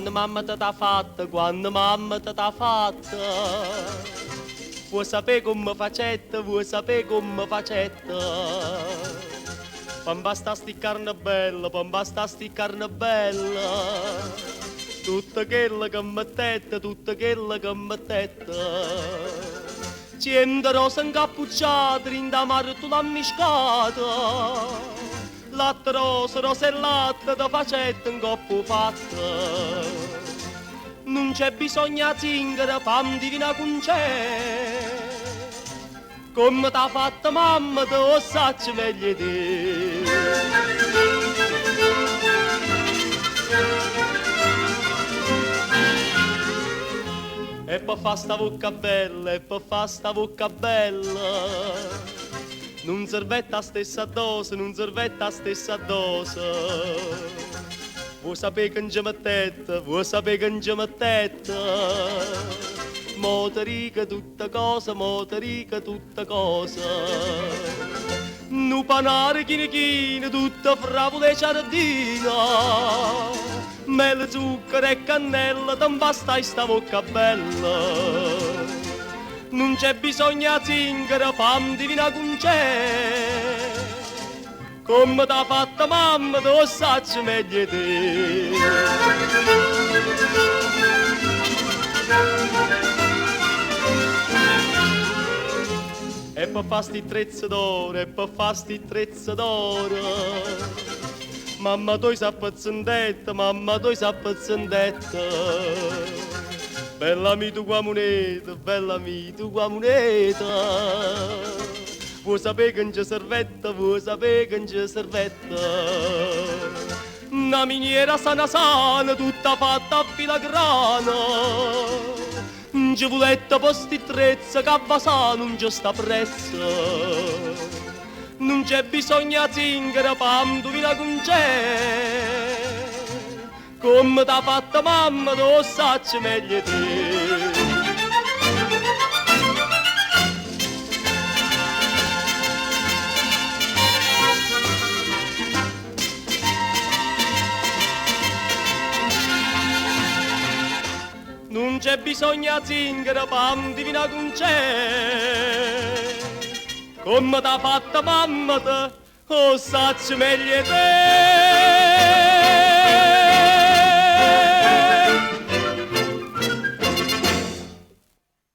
quando mamma t'ha fatta, quando mamma t'ha fatta. Vuoi sapere come facetta, vuoi sapere come facetta. Pambasta sti carne bella, pambasta sti carne bella. Tutta quella che mettetta, tutta quella che mettetta. Cento rose incappucciate, rindamare tu l'ha miscata. Latte rosa, rosa e latte, da facetta in coppo fatta. Non c'è bisogno di zingara, fam divina con c'è. Come t'ha fatta mamma, te lo sacci meglio di te. E poi fa sta bocca bella, e poi fa sta bocca bella. Non servetta la stessa dose, non servetta la stessa dose. Vuoi sapere che non ci mettete, vuoi sapere che non ci mettete. Motorica tutta cosa, motorica tutta cosa. Nu panare chine chine, tutta fravola e giardina. Mele, zucchero e cannella, te basta sta bocca bella. Non c'è bisogno di zingara, fam divina con c'è. Come t'ha fatta mamma, te lo sacci meglio te. E poi fa sti trezzi d'oro, e poi fa sti trezzi d'oro. Mamma tu sei pezzendetta, mamma tu sei pezzendetta. Bella mi tu qua moneta, bella mi tu qua moneta. Vuoi sapere che non c'è servetta, vuoi sapere che non c'è servetta. Una miniera sana sana, tutta fatta a filagrana. Un giovuletta posti trezza, che va sana, non c'è sta prezza. Non c'è bisogno di zingara, fam tu vina con c'è. Come t'ha fatta mamma, lo sacci meglio te. Non c'è bisogno di zingara, fam divina con c'è. Come t'ha fatta mamma, te, lo sacci meglio te.